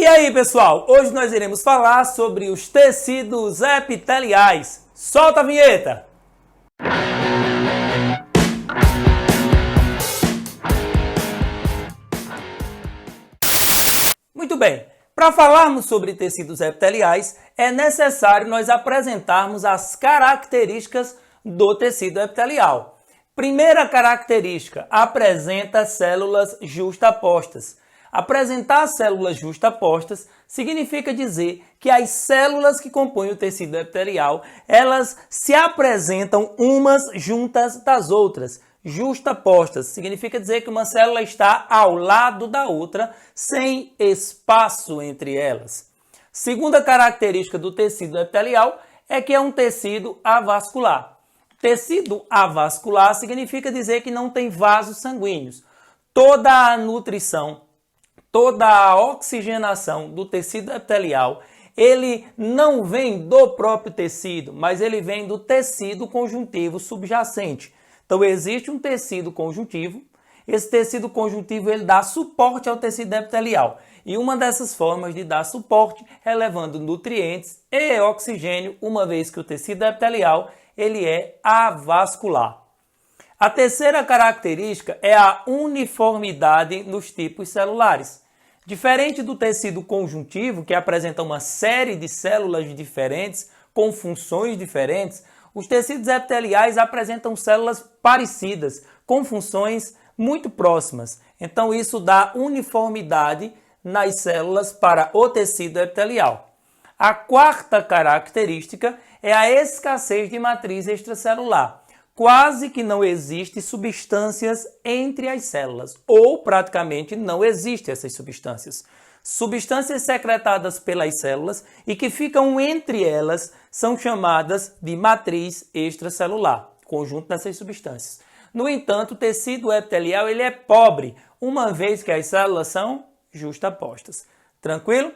E aí, pessoal, hoje nós iremos falar sobre os tecidos epiteliais. Solta a vinheta! Muito bem, para falarmos sobre tecidos epiteliais, é necessário nós apresentarmos as características do tecido epitelial. Primeira característica, apresenta células justapostas. Apresentar células justapostas significa dizer que as células que compõem o tecido epitelial, elas se apresentam umas juntas das outras. Justapostas significa dizer que uma célula está ao lado da outra, sem espaço entre elas. Segunda característica do tecido epitelial é que é um tecido avascular. Tecido avascular significa dizer que não tem vasos sanguíneos. Toda a nutrição, toda a oxigenação do tecido epitelial, ele não vem do próprio tecido, mas ele vem do tecido conjuntivo subjacente. Então existe um tecido conjuntivo, esse tecido conjuntivo ele dá suporte ao tecido epitelial. E uma dessas formas de dar suporte é levando nutrientes e oxigênio, uma vez que o tecido epitelial ele é avascular. A terceira característica é a uniformidade nos tipos celulares. Diferente do tecido conjuntivo, que apresenta uma série de células diferentes, com funções diferentes, os tecidos epiteliais apresentam células parecidas, com funções muito próximas. Então, isso dá uniformidade nas células para o tecido epitelial. A quarta característica é a escassez de matriz extracelular. Quase que não existe substâncias entre as células, ou praticamente não existem essas substâncias. Substâncias secretadas pelas células e que ficam entre elas são chamadas de matriz extracelular, conjunto dessas substâncias. No entanto, o tecido epitelial ele é pobre, uma vez que as células são justapostas. Tranquilo?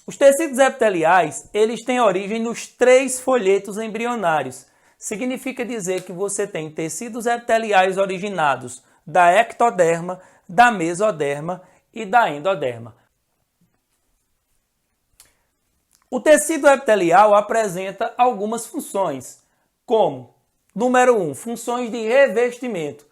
Os tecidos epiteliais eles têm origem nos 3 folhetos embrionários. Significa dizer que você tem tecidos epiteliais originados da ectoderma, da mesoderma e da endoderma. O tecido epitelial apresenta algumas funções, como, número 1, funções de revestimento.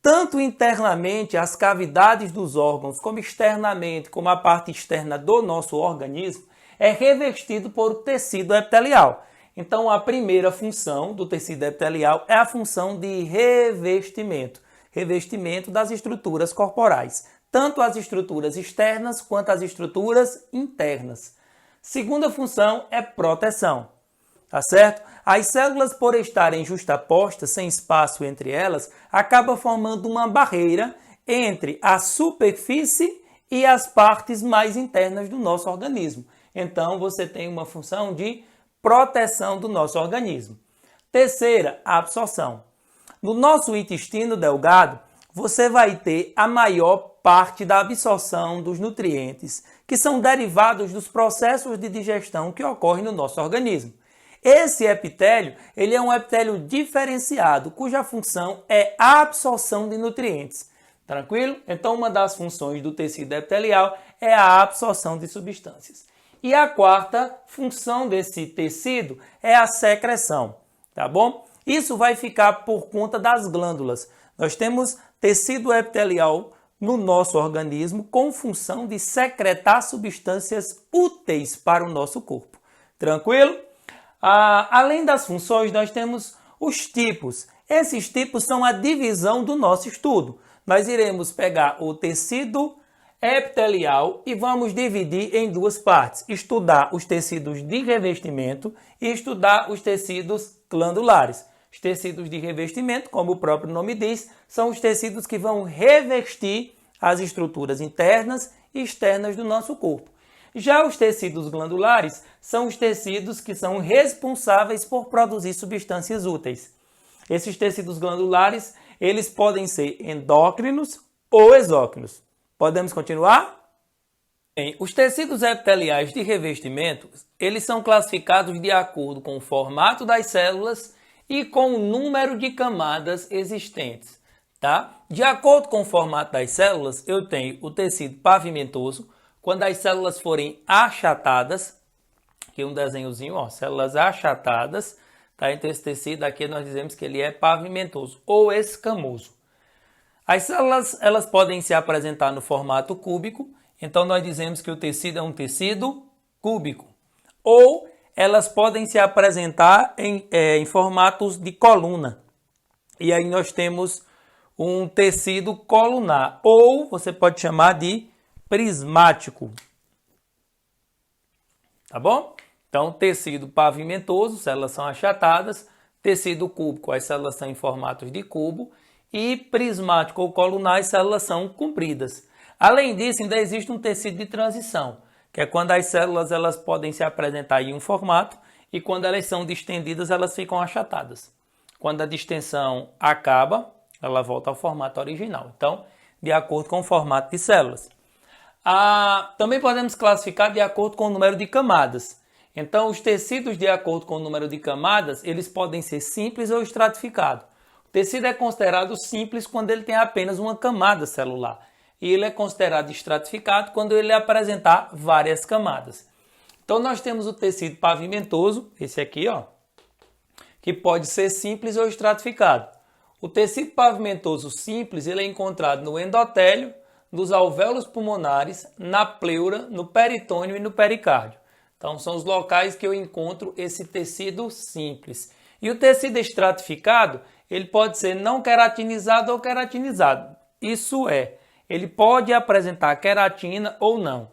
Tanto internamente, as cavidades dos órgãos, como externamente, como a parte externa do nosso organismo, é revestido por tecido epitelial. Então, a primeira função do tecido epitelial é a função de revestimento. Revestimento das estruturas corporais, tanto as estruturas externas quanto as estruturas internas. Segunda função é proteção, tá certo? As células, por estarem justapostas, sem espaço entre elas, acabam formando uma barreira entre a superfície e as partes mais internas do nosso organismo. Então, você tem uma função de proteção do nosso organismo. Terceira, a absorção. No nosso intestino delgado, você vai ter a maior parte da absorção dos nutrientes, que são derivados dos processos de digestão que ocorrem no nosso organismo. Esse epitélio, ele é um epitélio diferenciado, cuja função é a absorção de nutrientes. Tranquilo? Então, uma das funções do tecido epitelial é a absorção de substâncias. E a quarta função desse tecido é a secreção, tá bom? Isso vai ficar por conta das glândulas. Nós temos tecido epitelial no nosso organismo com função de secretar substâncias úteis para o nosso corpo. Tranquilo? Além das funções, nós temos os tipos. Esses tipos são a divisão do nosso estudo. Nós iremos pegar o tecido epitelial e vamos dividir em 2 partes. Estudar os tecidos de revestimento e estudar os tecidos glandulares. Os tecidos de revestimento, como o próprio nome diz, são os tecidos que vão revestir as estruturas internas e externas do nosso corpo. Já os tecidos glandulares são os tecidos que são responsáveis por produzir substâncias úteis. Esses tecidos glandulares, eles podem ser endócrinos ou exócrinos. Podemos continuar? Bem, os tecidos epiteliais de revestimento, eles são classificados de acordo com o formato das células e com o número de camadas existentes, tá? De acordo com o formato das células, eu tenho o tecido pavimentoso, quando as células forem achatadas, aqui um desenhozinho, ó, células achatadas, tá? Então esse tecido aqui nós dizemos que ele é pavimentoso ou escamoso. As células, elas podem se apresentar no formato cúbico, então nós dizemos que o tecido é um tecido cúbico. Ou elas podem se apresentar em formatos de coluna. E aí nós temos um tecido colunar, ou você pode chamar de prismático. Tá bom? Então, tecido pavimentoso, células são achatadas, tecido cúbico, as células são em formatos de cubo, e prismático ou colunar, as células são compridas. Além disso, ainda existe um tecido de transição, que é quando as células elas podem se apresentar em um formato e quando elas são distendidas, elas ficam achatadas. Quando a distensão acaba, ela volta ao formato original. Então, de acordo com o formato de células. Também podemos classificar de acordo com o número de camadas. Então, os tecidos, de acordo com o número de camadas, eles podem ser simples ou estratificados. O tecido é considerado simples quando ele tem apenas uma camada celular. E ele é considerado estratificado quando ele apresentar várias camadas. Então, nós temos o tecido pavimentoso, esse aqui, ó, que pode ser simples ou estratificado. O tecido pavimentoso simples ele é encontrado no endotélio, nos alvéolos pulmonares, na pleura, no peritônio e no pericárdio. Então, são os locais que eu encontro esse tecido simples. E o tecido estratificado, ele pode ser não queratinizado ou queratinizado. Isso é, ele pode apresentar queratina ou não.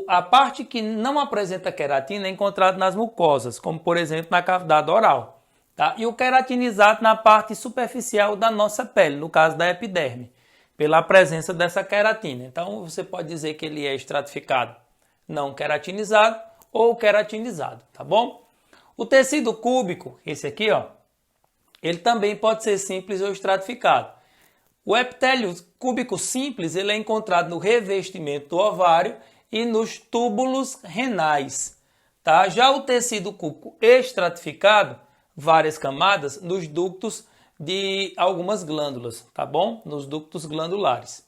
A parte que não apresenta queratina é encontrada nas mucosas, como por exemplo na cavidade oral. Tá? E o queratinizado na parte superficial da nossa pele, no caso da epiderme, pela presença dessa queratina. Então você pode dizer que ele é estratificado não queratinizado ou queratinizado, tá bom? O tecido cúbico, esse aqui, ó, ele também pode ser simples ou estratificado. O epitélio cúbico simples ele é encontrado no revestimento do ovário e nos túbulos renais. Tá? Já o tecido cúbico estratificado, várias camadas, nos ductos de algumas glândulas, tá bom? Nos ductos glandulares.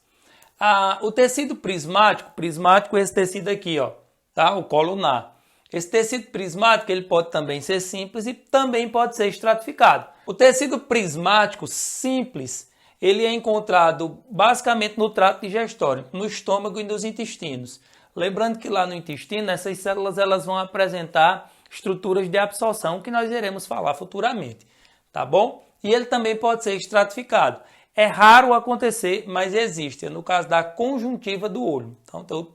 O tecido prismático é esse tecido aqui, ó, tá? O colunar. Esse tecido prismático ele pode também ser simples e também pode ser estratificado. O tecido prismático simples ele é encontrado basicamente no trato digestório, no estômago e nos intestinos. Lembrando que lá no intestino essas células elas vão apresentar estruturas de absorção que nós iremos falar futuramente, tá bom? E ele também pode ser estratificado. É raro acontecer, mas existe. No caso da conjuntiva do olho. Então, tem o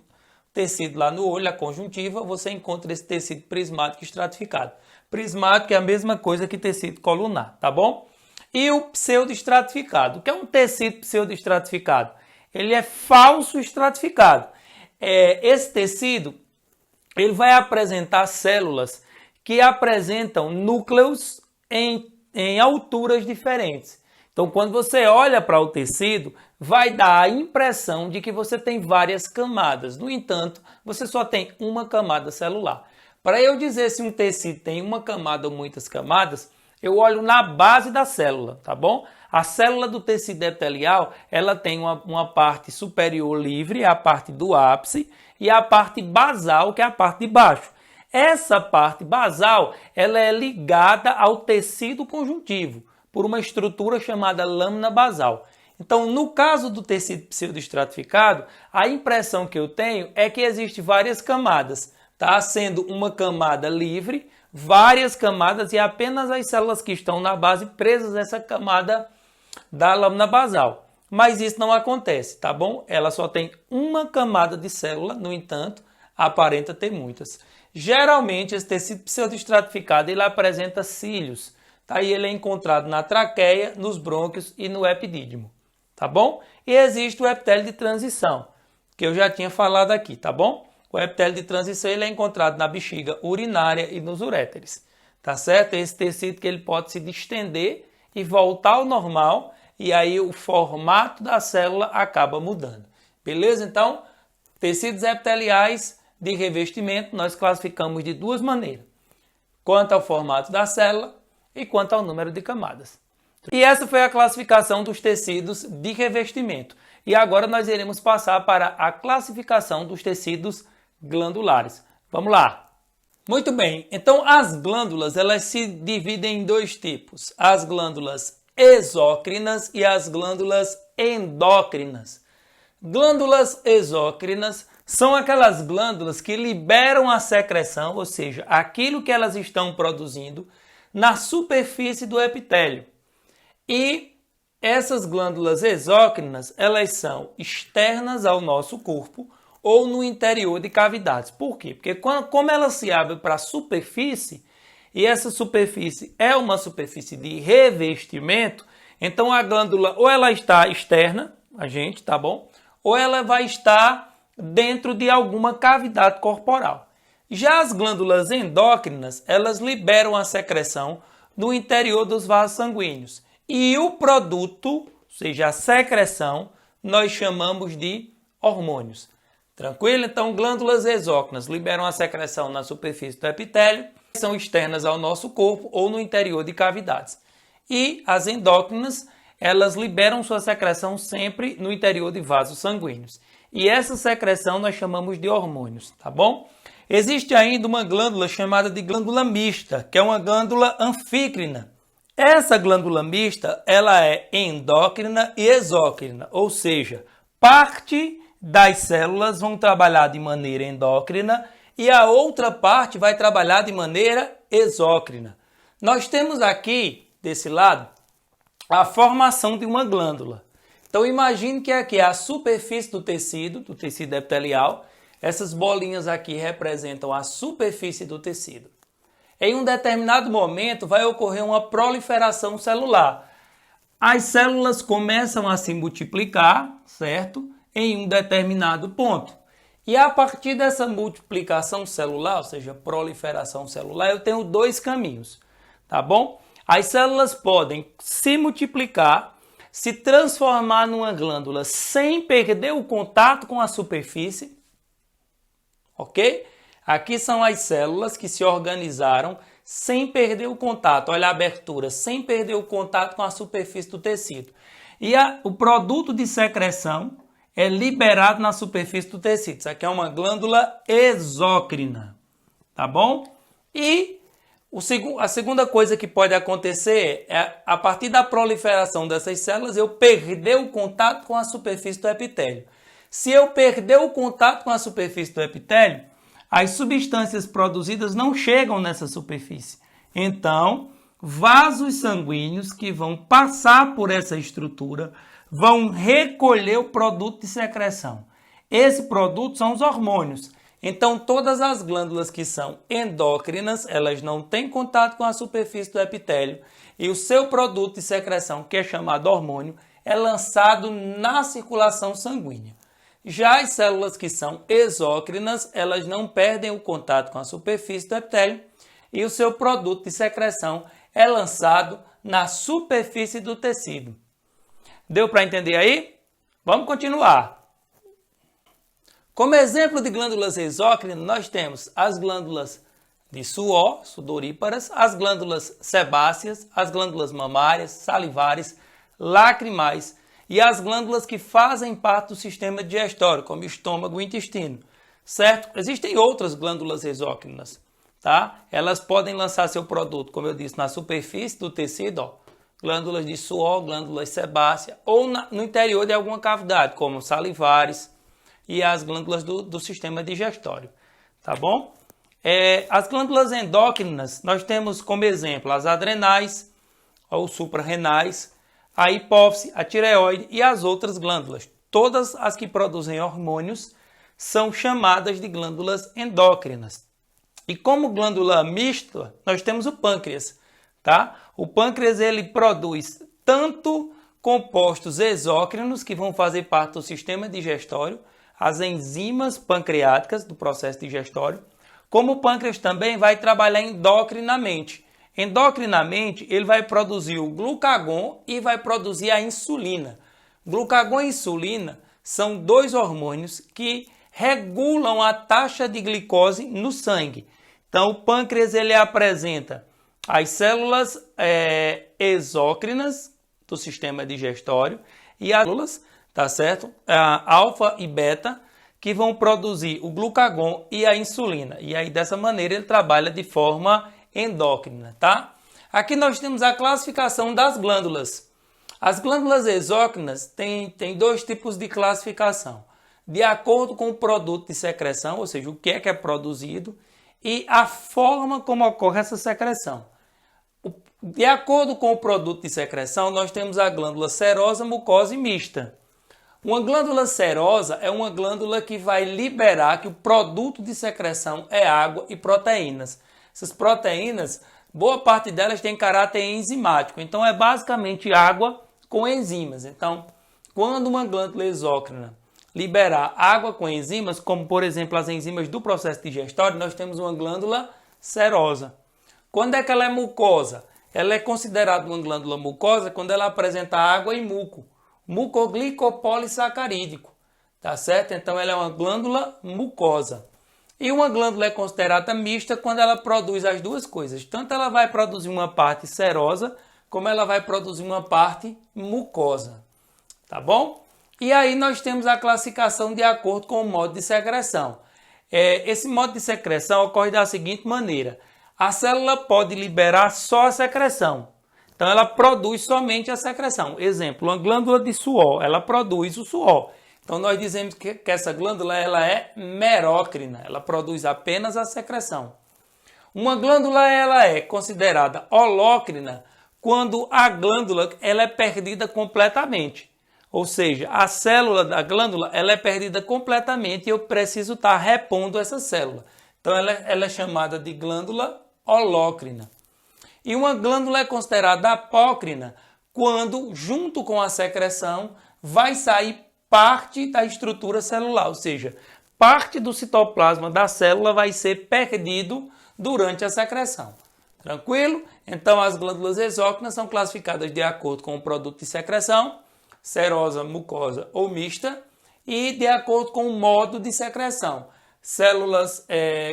tecido lá no olho, a conjuntiva, você encontra esse tecido prismático estratificado. Prismático é a mesma coisa que tecido colunar, tá bom? E o pseudoestratificado. O que é um tecido pseudoestratificado? Ele é falso estratificado. Esse tecido ele vai apresentar células que apresentam núcleos em alturas diferentes. Então, quando você olha para o tecido, vai dar a impressão de que você tem várias camadas. No entanto, você só tem uma camada celular. Para eu dizer se um tecido tem uma camada ou muitas camadas, eu olho na base da célula, tá bom? A célula do tecido epitelial, ela tem uma parte superior livre, a parte do ápice, e a parte basal, que é a parte de baixo. Essa parte basal, ela é ligada ao tecido conjuntivo, por uma estrutura chamada lâmina basal. Então, no caso do tecido pseudoestratificado, a impressão que eu tenho é que existem várias camadas, tá? Sendo uma camada livre, várias camadas e apenas as células que estão na base presas a essa camada da lâmina basal. Mas isso não acontece, tá bom? Ela só tem uma camada de célula, no entanto, aparenta ter muitas. Geralmente, esse tecido pseudoestratificado ele apresenta cílios, tá? E ele é encontrado na traqueia, nos brônquios e no epidídimo, tá bom? E existe o epitélio de transição, que eu já tinha falado aqui, tá bom? O epitélio de transição ele é encontrado na bexiga urinária e nos uréteres, tá certo? Esse tecido que ele pode se distender e voltar ao normal, e aí o formato da célula acaba mudando. Beleza? Então, tecidos epiteliais de revestimento nós classificamos de duas maneiras. Quanto ao formato da célula e quanto ao número de camadas. E essa foi a classificação dos tecidos de revestimento. E agora nós iremos passar para a classificação dos tecidos glandulares. Vamos lá! Muito bem, então as glândulas elas se dividem em dois tipos, as glândulas exócrinas e as glândulas endócrinas. Glândulas exócrinas são aquelas glândulas que liberam a secreção, ou seja, aquilo que elas estão produzindo na superfície do epitélio. E essas glândulas exócrinas, elas são externas ao nosso corpo, ou no interior de cavidades. Por quê? Porque como ela se abre para a superfície, e essa superfície é uma superfície de revestimento, então a glândula ou ela está externa, tá bom? Ou ela vai estar dentro de alguma cavidade corporal. Já as glândulas endócrinas, elas liberam a secreção no interior dos vasos sanguíneos. E o produto, ou seja, a secreção, nós chamamos de hormônios. Tranquilo? Então, glândulas exócrinas liberam a secreção na superfície do epitélio, são externas ao nosso corpo ou no interior de cavidades. E as endócrinas, elas liberam sua secreção sempre no interior de vasos sanguíneos. E essa secreção nós chamamos de hormônios, tá bom? Existe ainda uma glândula chamada de glândula mista, que é uma glândula anfícrina. Essa glândula mista, ela é endócrina e exócrina, ou seja, parte das células vão trabalhar de maneira endócrina e a outra parte vai trabalhar de maneira exócrina. Nós temos aqui, desse lado, a formação de uma glândula. Então imagine que aqui é a superfície do tecido epitelial. Essas bolinhas aqui representam a superfície do tecido. Em um determinado momento vai ocorrer uma proliferação celular. As células começam a se multiplicar, certo? Em um determinado ponto. E a partir dessa multiplicação celular, ou seja, proliferação celular, eu tenho dois caminhos, tá bom? As células podem se multiplicar, se transformar numa glândula sem perder o contato com a superfície, ok? Aqui são as células que se organizaram sem perder o contato, olha a abertura, sem perder o contato com a superfície do tecido. E o produto de secreção é liberado na superfície do tecido. Isso aqui é uma glândula exócrina, tá bom? E a segunda coisa que pode acontecer é, a partir da proliferação dessas células, eu perder o contato com a superfície do epitélio. Se eu perder o contato com a superfície do epitélio, as substâncias produzidas não chegam nessa superfície. Então, vasos sanguíneos que vão passar por essa estrutura vão recolher o produto de secreção. Esse produto são os hormônios. Então, todas as glândulas que são endócrinas, elas não têm contato com a superfície do epitélio e o seu produto de secreção, que é chamado hormônio, é lançado na circulação sanguínea. Já as células que são exócrinas, elas não perdem o contato com a superfície do epitélio e o seu produto de secreção é lançado na superfície do tecido. Deu para entender aí? Vamos continuar. Como exemplo de glândulas exócrinas, nós temos as glândulas de suor, sudoríparas, as glândulas sebáceas, as glândulas mamárias, salivares, lacrimais e as glândulas que fazem parte do sistema digestório, como estômago e intestino, certo? Existem outras glândulas exócrinas, tá? Elas podem lançar seu produto, como eu disse, na superfície do tecido, ó, glândulas de suor, glândulas sebáceas, ou no interior de alguma cavidade, como salivares e as glândulas do sistema digestório, tá bom? As glândulas endócrinas, nós temos como exemplo as adrenais, ou suprarrenais, a hipófise, a tireoide e as outras glândulas. Todas as que produzem hormônios são chamadas de glândulas endócrinas. E como glândula mista, nós temos o pâncreas, tá? O pâncreas ele produz tanto compostos exócrinos que vão fazer parte do sistema digestório, as enzimas pancreáticas do processo digestório, como o pâncreas também vai trabalhar endocrinamente. Endocrinamente, ele vai produzir o glucagon e vai produzir a insulina. Glucagon e insulina são dois hormônios que regulam a taxa de glicose no sangue. Então, o pâncreas ele apresenta as células exócrinas do sistema digestório e as células tá certo? A alfa e beta, que vão produzir o glucagon e a insulina. E aí, dessa maneira, ele trabalha de forma endócrina, tá? Aqui nós temos a classificação das glândulas. As glândulas exócrinas têm dois tipos de classificação. De acordo com o produto de secreção, ou seja, o que é produzido, e a forma como ocorre essa secreção. De acordo com o produto de secreção, nós temos a glândula serosa, mucosa e mista. Uma glândula serosa é uma glândula que vai liberar que o produto de secreção é água e proteínas. Essas proteínas, boa parte delas tem caráter enzimático, então é basicamente água com enzimas. Então, quando uma glândula exócrina liberar água com enzimas, como por exemplo as enzimas do processo digestório, nós temos uma glândula serosa. Quando é que ela é mucosa? Ela é considerada uma glândula mucosa quando ela apresenta água e muco. Mucoglicopolissacarídico, tá certo? Então ela é uma glândula mucosa. E uma glândula é considerada mista quando ela produz as duas coisas. Tanto ela vai produzir uma parte serosa, como ela vai produzir uma parte mucosa, tá bom? E aí nós temos a classificação de acordo com o modo de secreção. Esse modo de secreção ocorre da seguinte maneira. A célula pode liberar só a secreção. Então, ela produz somente a secreção. Exemplo, uma glândula de suor, ela produz o suor. Então, nós dizemos que essa glândula ela é merócrina, ela produz apenas a secreção. Uma glândula ela é considerada holócrina quando a glândula ela é perdida completamente. Ou seja, a célula da glândula ela é perdida completamente e eu preciso estar repondo essa célula. Então, ela é chamada de glândula holócrina. E uma glândula é considerada apócrina quando, junto com a secreção, vai sair parte da estrutura celular, ou seja, parte do citoplasma da célula vai ser perdido durante a secreção. Tranquilo? Então, as glândulas exócrinas são classificadas de acordo com o produto de secreção, serosa, mucosa ou mista, e de acordo com o modo de secreção,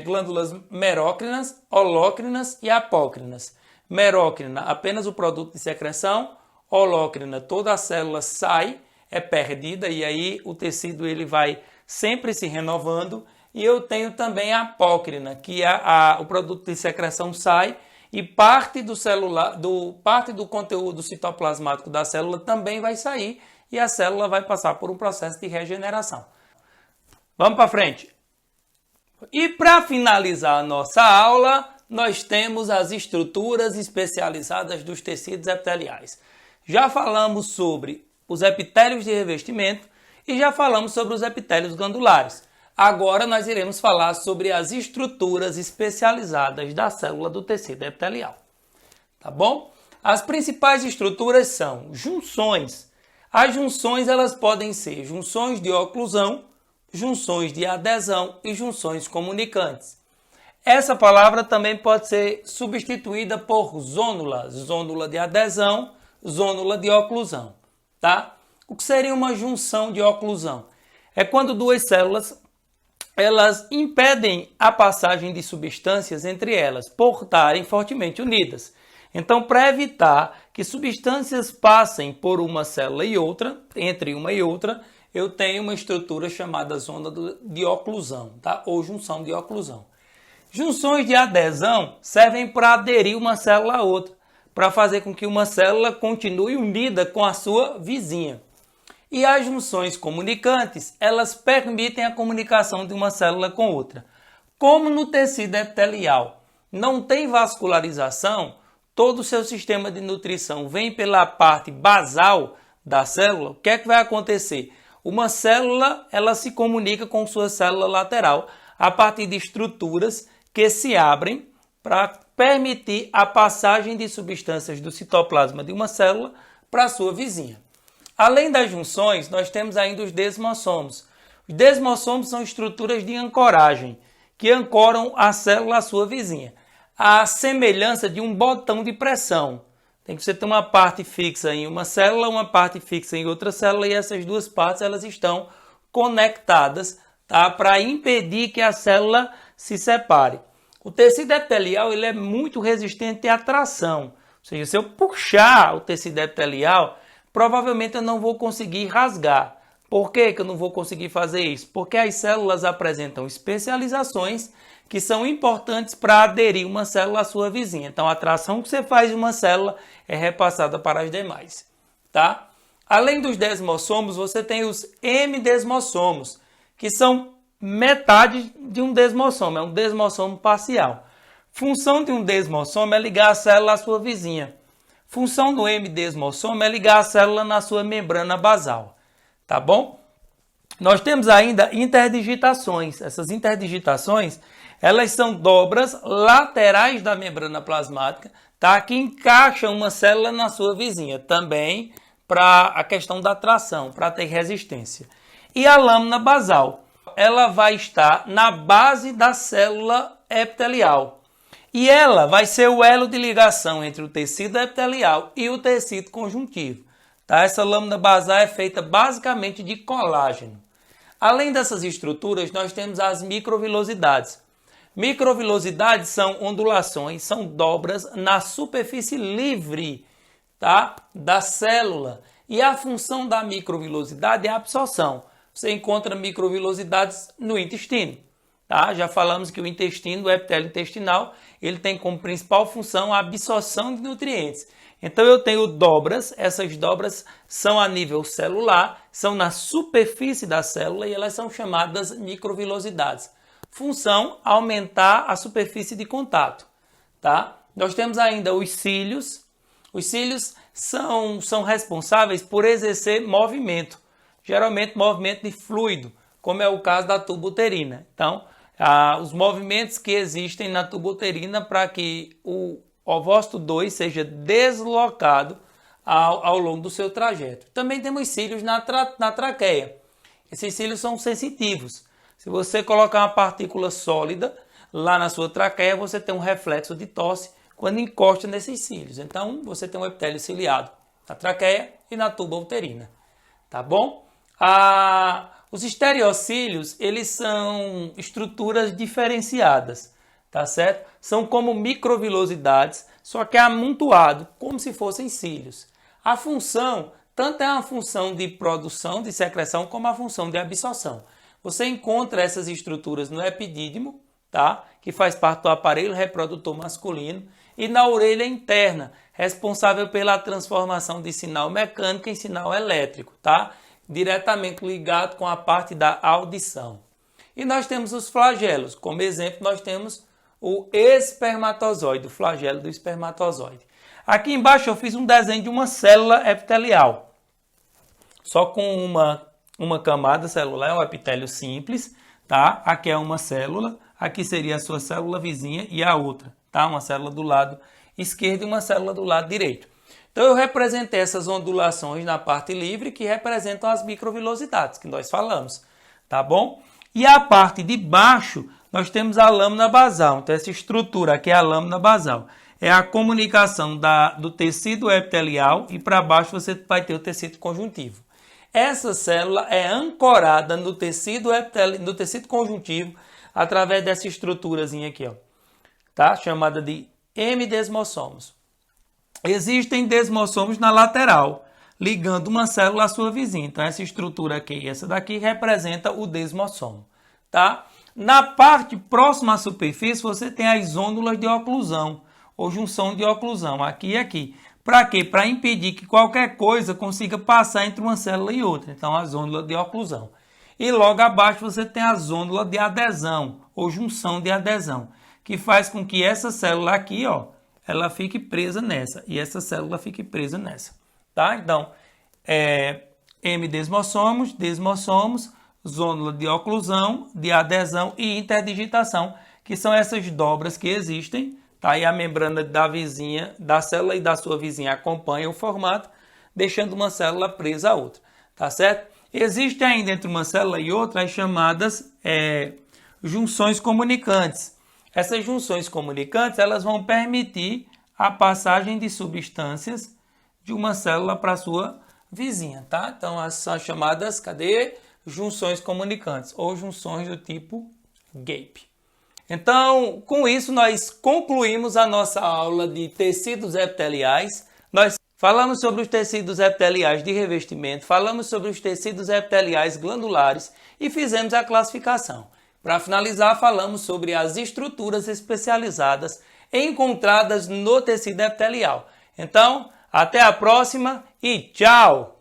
glândulas merócrinas, holócrinas e apócrinas. Merócrina, apenas o produto de secreção. Holócrina, toda a célula sai, é perdida e aí o tecido ele vai sempre se renovando. E eu tenho também a apócrina, que o produto de secreção sai e parte do conteúdo citoplasmático da célula também vai sair e a célula vai passar por um processo de regeneração. Vamos para frente. E para finalizar a nossa aula, nós temos as estruturas especializadas dos tecidos epiteliais. Já falamos sobre os epitélios de revestimento e já falamos sobre os epitélios glandulares. Agora nós iremos falar sobre as estruturas especializadas da célula do tecido epitelial. Tá bom? As principais estruturas são junções. As junções elas podem ser junções de oclusão, junções de adesão e junções comunicantes. Essa palavra também pode ser substituída por zônula, zônula de adesão, zônula de oclusão, tá? O que seria uma junção de oclusão? É quando duas células elas impedem a passagem de substâncias entre elas por estarem fortemente unidas. Então, para evitar que substâncias passem por uma célula e outra, entre uma e outra, eu tenho uma estrutura chamada zona de oclusão, tá? Ou junção de oclusão. Junções de adesão servem para aderir uma célula a outra, para fazer com que uma célula continue unida com a sua vizinha. E as junções comunicantes, elas permitem a comunicação de uma célula com outra. Como no tecido epitelial não tem vascularização, todo o seu sistema de nutrição vem pela parte basal da célula, o que é que vai acontecer? Uma célula, ela se comunica com sua célula lateral a partir de estruturas que se abrem para permitir a passagem de substâncias do citoplasma de uma célula para a sua vizinha. Além das junções, nós temos ainda os desmossomos. Os desmossomos são estruturas de ancoragem, que ancoram a célula à sua vizinha. A semelhança de um botão de pressão. Tem que você ter uma parte fixa em uma célula, uma parte fixa em outra célula, e essas duas partes elas estão conectadas, tá? Para impedir que a célula se separe. O tecido epitelial ele é muito resistente à tração. Ou seja, se eu puxar o tecido epitelial, provavelmente eu não vou conseguir rasgar. Por que que eu não vou conseguir fazer isso? Porque as células apresentam especializações que são importantes para aderir uma célula à sua vizinha. Então, a atração que você faz de uma célula é repassada para as demais, tá? Além dos desmossomos, você tem os hemidesmossomos, que são metade de um desmossomo, é um desmossomo parcial. Função de um desmossomo é ligar a célula à sua vizinha. Função do hemidesmossomo é ligar a célula na sua membrana basal, tá bom? Nós temos ainda interdigitações. Essas interdigitações, elas são dobras laterais da membrana plasmática, tá? Que encaixam uma célula na sua vizinha, também para a questão da atração, para ter resistência. E a lâmina basal, ela vai estar na base da célula epitelial. E ela vai ser o elo de ligação entre o tecido epitelial e o tecido conjuntivo. Tá? Essa lâmina basal é feita basicamente de colágeno. Além dessas estruturas, nós temos as microvilosidades. Microvilosidades são ondulações, são dobras na superfície livre, tá, da célula. E a função da microvilosidade é a absorção. Você encontra microvilosidades no intestino. Tá? Já falamos que o intestino, o epitélio intestinal, ele tem como principal função a absorção de nutrientes. Então eu tenho dobras, essas dobras são a nível celular, são na superfície da célula e elas são chamadas microvilosidades. Função, aumentar a superfície de contato. Tá? Nós temos ainda os cílios. Os cílios são responsáveis por exercer movimento, geralmente movimento de fluido, como é o caso da tuba uterina. Então, os movimentos que existem na tuba uterina para que o ovócito 2 seja deslocado ao longo do seu trajeto. Também temos cílios na traqueia. Esses cílios são sensitivos. Se você colocar uma partícula sólida lá na sua traqueia, você tem um reflexo de tosse quando encosta nesses cílios. Então, você tem um epitélio ciliado na traqueia e na tuba uterina. Tá bom? Os estereocílios, eles são estruturas diferenciadas, tá certo? São como microvilosidades, só que é amontoado, como se fossem cílios. A função, tanto é uma função de produção, de secreção, como a função de absorção. Você encontra essas estruturas no epidídimo, tá? Que faz parte do aparelho reprodutor masculino, e na orelha interna, responsável pela transformação de sinal mecânico em sinal elétrico, tá? Diretamente ligado com a parte da audição. E nós temos os flagelos. Como exemplo, nós temos o espermatozoide, o flagelo do espermatozoide. Aqui embaixo eu fiz um desenho de uma célula epitelial. Só com uma camada celular, é um epitélio simples, tá? Aqui é uma célula, aqui seria a sua célula vizinha e a outra, tá? Uma célula do lado esquerdo e uma célula do lado direito. Então eu representei essas ondulações na parte livre que representam as microvilosidades que nós falamos, tá bom? E a parte de baixo nós temos a lâmina basal. Então essa estrutura aqui é a lâmina basal. É a comunicação do tecido epitelial e para baixo você vai ter o tecido conjuntivo. Essa célula é ancorada no tecido conjuntivo através dessa estruturazinha aqui, ó, tá? Chamada de hemidesmossomos. Existem desmossomos na lateral, ligando uma célula à sua vizinha. Então, essa estrutura aqui e essa daqui representa o desmossomo, tá? Na parte próxima à superfície, você tem as ônulas de oclusão, ou junção de oclusão, aqui e aqui. Para quê? Para impedir que qualquer coisa consiga passar entre uma célula e outra. Então, as ônulas de oclusão. E logo abaixo você tem as ônulas de adesão, ou junção de adesão, que faz com que essa célula aqui, ó, ela fique presa nessa, e essa célula fique presa nessa, tá? Então, hemidesmossomos, desmossomos, zônula de oclusão, de adesão e interdigitação, que são essas dobras que existem, tá? E a membrana da vizinha, da célula e da sua vizinha acompanha o formato, deixando uma célula presa à outra, tá certo? Existe ainda entre uma célula e outra as chamadas junções comunicantes. Essas junções comunicantes, elas vão permitir a passagem de substâncias de uma célula para a sua vizinha, tá? Então, essas são chamadas, junções comunicantes, ou junções do tipo GAPE. Então, com isso, nós concluímos a nossa aula de tecidos epiteliais. Nós falamos sobre os tecidos epiteliais de revestimento, falamos sobre os tecidos epiteliais glandulares e fizemos a classificação. Para finalizar, falamos sobre as estruturas especializadas encontradas no tecido epitelial. Então, até a próxima e tchau!